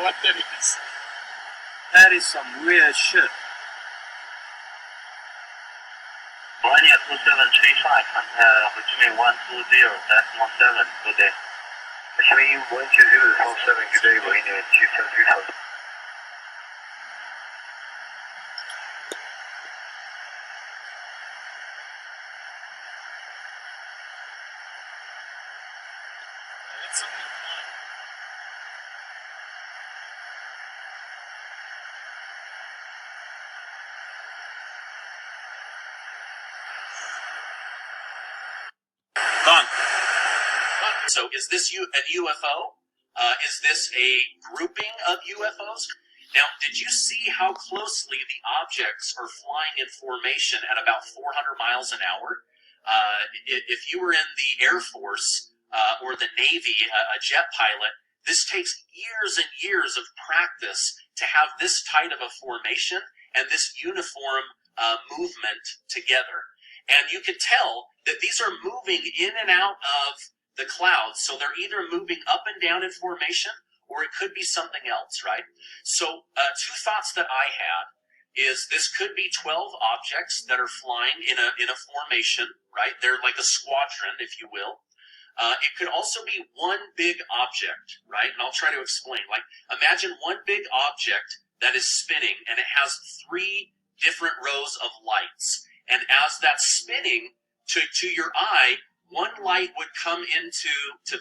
what that is. That is some weird shit. Millennia 2735, Ho Chi Minh 120, that's 17, good day. Ho Chi Minh 120, 47, good day, Millennia 2735. That's something fun. Gone. So is this a UFO? Is this a grouping of UFOs? Now, did you see how closely the objects are flying in formation at about 400 miles an hour? If you were in the Air Force or the Navy, a jet pilot, this takes years and years of practice to have this tight of a formation and this uniform movement together. And you can tell that these are moving in and out of the clouds. So they're either moving up and down in formation, or it could be something else, right? So two thoughts that I had is this could be 12 objects that are flying in a formation, right? They're like a squadron, if you will. It could also be one big object, right? And I'll try to explain. Like, imagine one big object that is spinning, and it has 3 different rows of lights. And as that's spinning, to your eye, one light would come into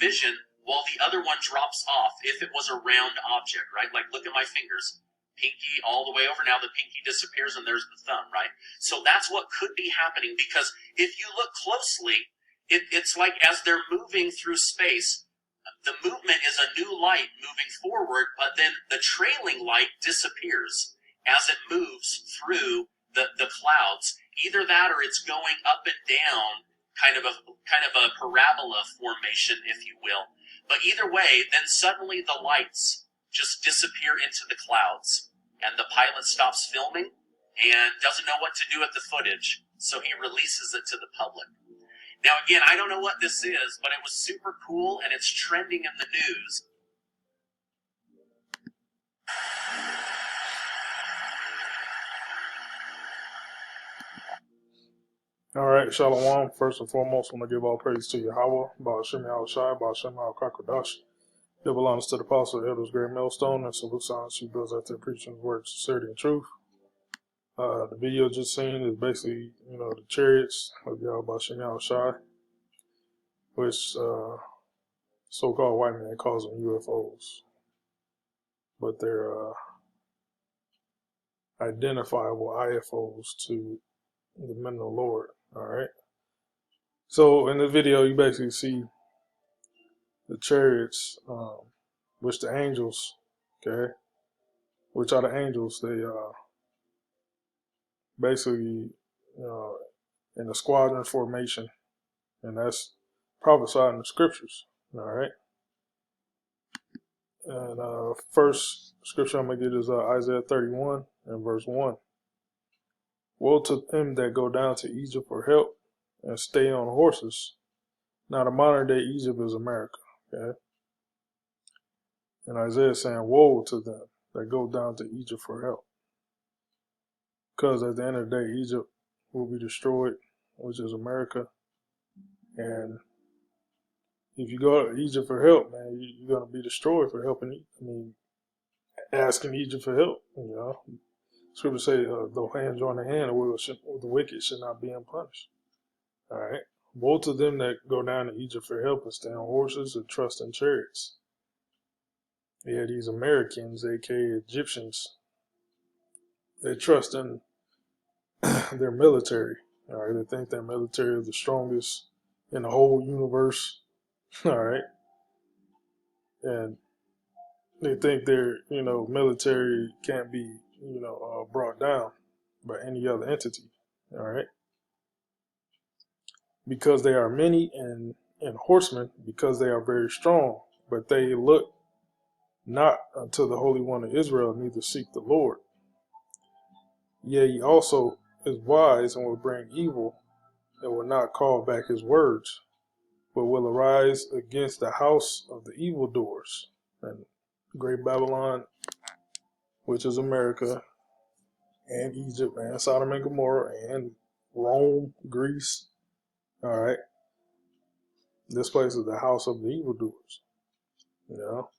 vision while the other one drops off if it was a round object, right? Like, look at my fingers. Pinky all the way over. Now the pinky disappears and there's the thumb, right? So that's what could be happening, because if you look closely, it's like as they're moving through space, the movement is a new light moving forward, but then the trailing light disappears as it moves through the clouds. Either that or it's going up and down, kind of a parabola formation, if you will. But either way, then suddenly the lights just disappear into the clouds, and the pilot stops filming and doesn't know what to do with the footage, so he releases it to the public. Now again, I don't know what this is, but it was super cool, and it's trending in the news. All right, Shalom. First and foremost, I want to give all praise to Yahweh, Ba'ashem Yahushai, Ba'ashem Al-Kakodash. Double honors to the apostle, elders, great millstone, and salute silence she builds out there preaching words, sincerity, and truth. The video just seen is basically, the chariots of Yahweh Ba'ashem Yahushai, which so-called white man calls them UFOs. But they're identifiable IFOs to the men of the Lord. All right. So in the video, you basically see the chariots, which the angels, okay, which are the angels. They basically, in a squadron formation, and that's prophesied in the scriptures. All right. And first scripture I'm gonna get is Isaiah 31 and verse 1. Woe to them that go down to Egypt for help and stay on horses. Now, the modern day Egypt is America, okay? And Isaiah is saying, woe to them that go down to Egypt for help. Because at the end of the day, Egypt will be destroyed, which is America. And if you go to Egypt for help, man, you're going to be destroyed for helping, asking Egypt for help, Scripture say, though hand join the hand, the wicked should not be unpunished. All right. Woe to them that go down to Egypt for help and stay on horses and trust in chariots. Yeah, these Americans, aka Egyptians, they trust in their military. All right. They think their military is the strongest in the whole universe. All right. And they think their, military can't be brought down by any other entity, all right? Because they are many and horsemen, because they are very strong, but they look not unto the Holy One of Israel, neither seek the Lord. Yea, he also is wise and will bring evil, and will not call back his words, but will arise against the house of the evildoers, and Great Babylon, which is America, and Egypt, and Sodom and Gomorrah, and Rome, Greece. All right. This place is the house of the evildoers. You know,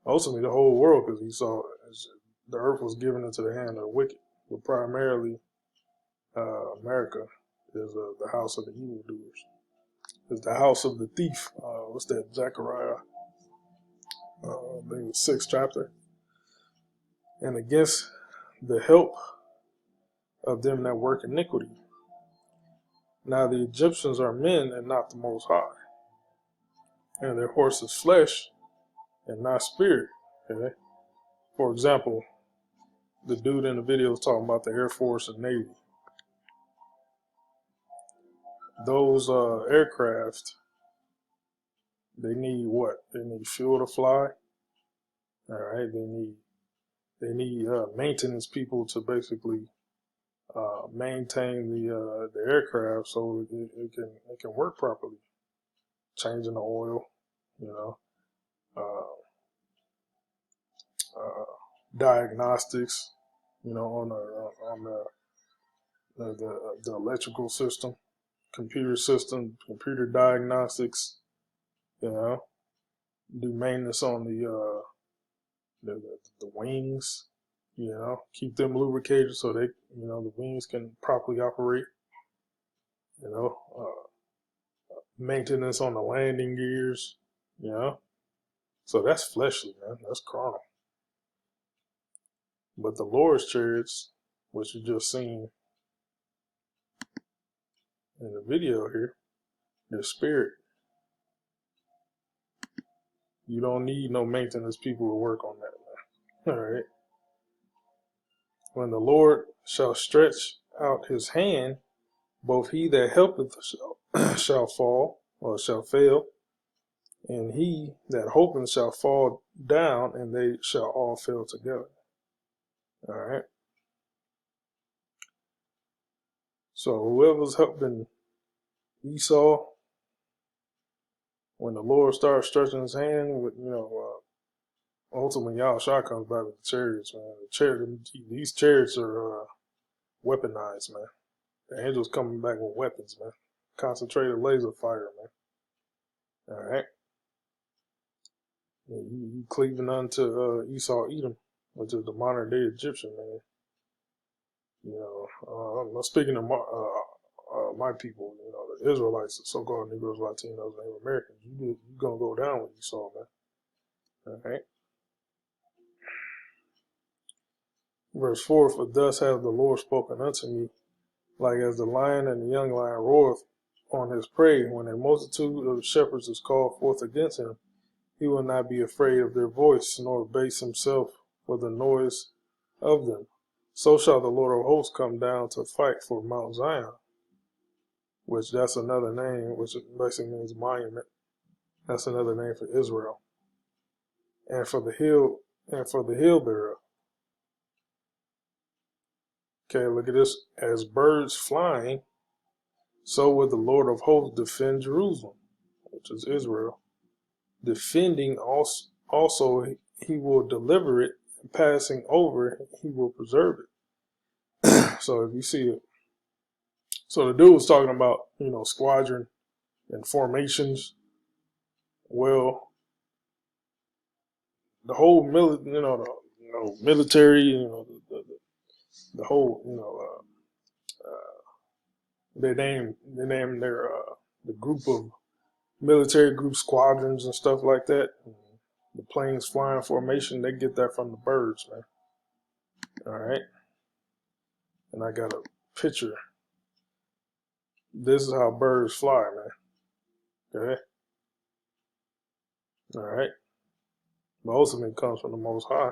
ultimately the whole world, because he saw the earth was given into the hand of the wicked, but primarily America is the house of the evildoers. It's the house of the thief. What's that? Zechariah, I think it's 6th chapter. And against the help of them that work iniquity. Now the Egyptians are men and not the Most High, and their horse is flesh and not spirit. Okay? For example, the dude in the video is talking about the Air Force and Navy. Those aircraft, they need what? They need fuel to fly. All right, they need maintenance people to basically maintain the aircraft so it can work properly. Changing the oil, you know, diagnostics, you know, on the electrical system, computer diagnostics, you know, do maintenance on the wings, you know, keep them lubricated so they, you know, the wings can properly operate, you know, maintenance on the landing gears, you know. So that's fleshly, man. That's carnal. But the Lord's chariots, which you just seen in the video here, their spirit. You don't need no maintenance people to work on that, man. All right. When the Lord shall stretch out his hand, both he that helpeth shall fall, or shall fail, and he that hopeth shall fall down, and they shall all fail together. All right. So whoever's helping Esau, when the Lord starts stretching his hand, with, you know, ultimately Yahushua comes back with the chariots, man. These chariots are weaponized, man. The angels coming back with weapons, man. Concentrated laser fire, man. All right. You cleaving unto Esau Edom, which is the modern day Egyptian, man. You know, I'm speaking to my people, you know, the Israelites, the so-called Negroes, Latinos, Native Americans. You're going to go down with Esau, man. All right. Verse 4, for thus hath the Lord spoken unto me, like as the lion and the young lion roareth on his prey, when a multitude of shepherds is called forth against him, he will not be afraid of their voice, nor base himself for the noise of them. So shall the Lord of hosts come down to fight for Mount Zion, which that's another name, which basically means monument. That's another name for Israel. And for the hill thereof. Okay, look at this. As birds flying, so will the Lord of hosts defend Jerusalem, which is Israel. Defending also he will deliver it, and passing over it, he will preserve it. So if you see it, so the dude was talking about, you know, squadron and formations. Well, the whole military, you know, the whole, you know, they name their the group of military group squadrons and stuff like that. The planes flying formation, they get that from the birds, man. All right. And I got a picture. This is how birds fly, man. Okay. All right. But ultimately it comes from the Most High.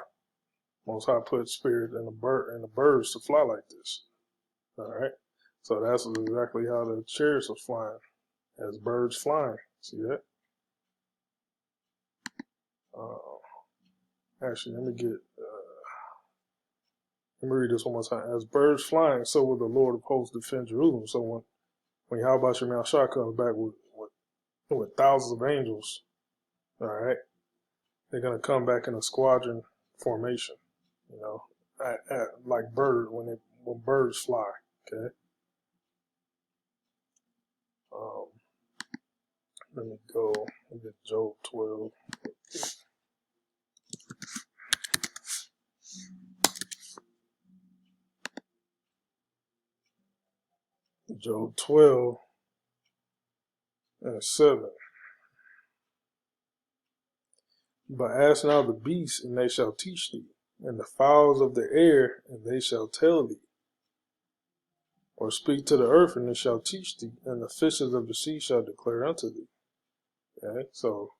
Most High put spirit in the birds to fly like this. All right. So that's exactly how the chariots are flying, as birds flying. See that? Actually, let me read this one more time. As birds flying, so will the Lord of hosts defend Jerusalem. So when Yahweh Shemel Shah comes back with thousands of angels, all right, they're gonna come back in a squadron formation. You know, like when birds fly. Okay. Let me go and get Job 12. Job 12 and 7. But ask now the beasts, and they shall teach thee, and the fowls of the air, and they shall tell thee. Or speak to the earth, and it shall teach thee, and the fishes of the sea shall declare unto thee. Okay, so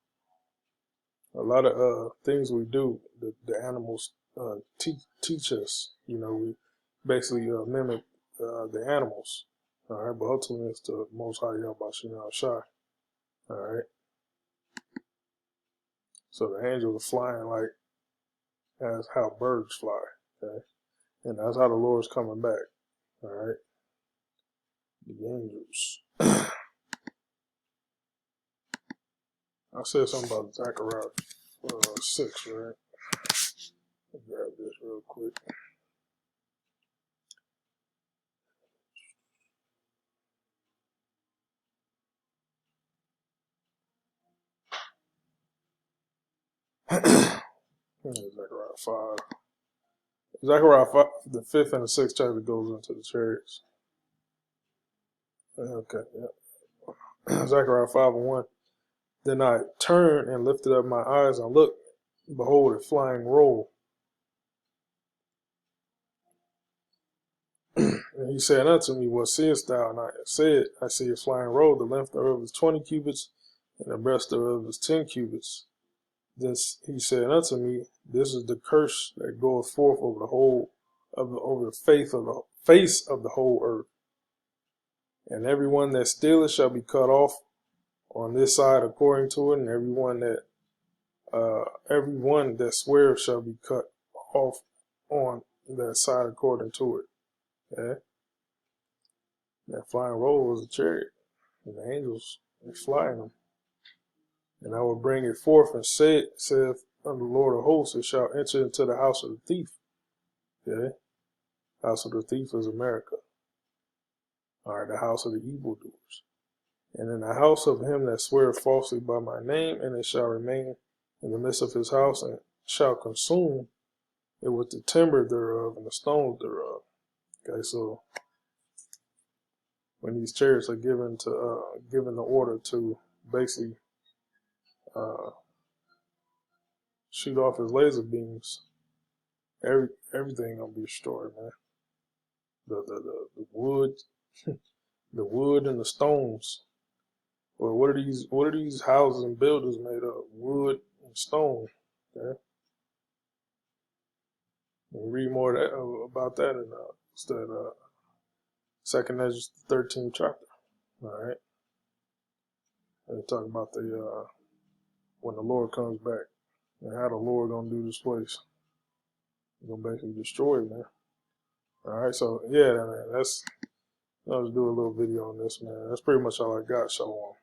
a lot of things we do, the animals teach us. You know, we basically mimic the animals. All right, but ultimately it's the Most High Yahweh Shai. All right. So the angels are flying like as how birds fly. Okay, and that's how the Lord's coming back. All right, the angels. I said something about Zechariah 6, right? Let me grab this real quick. Zechariah 5. Zechariah 5, the 5th and the 6th chapter goes into the chariots. Okay, yeah. Zechariah 5:1. Then I turned and lifted up my eyes and looked, behold, a flying roll. And he said unto me, what seest thou? And I said, I see a flying roll, the length thereof is 20 cubits, and the breadth thereof is 10 cubits. Then he said unto me, this is the curse that goeth forth over the whole over the face of the whole earth. And everyone that stealeth shall be cut off on this side according to it, and everyone that swears shall be cut off on that side according to it. Okay? That flying roll was a chariot, and the angels were flying them. And I will bring it forth, and saith unto the Lord of hosts, it shall enter into the house of the thief. Okay? House of the thief is America. All right, the house of the evildoers. And in the house of him that sweareth falsely by my name, and it shall remain in the midst of his house, and shall consume it with the timber thereof and the stones thereof. Okay, so when these chariots are given the order to basically shoot off his laser beams, everything gonna be destroyed, man. The wood, the wood and the stones. Well, what are these houses and buildings made of? Wood and stone. Okay. We'll read more about that in that 2nd Ezra 13th chapter. All right. And they talk about when the Lord comes back and how the Lord gonna do this place. He's gonna basically destroy it, man. All right. So yeah, man. I'll just do a little video on this, man. That's pretty much all I got. Shalom.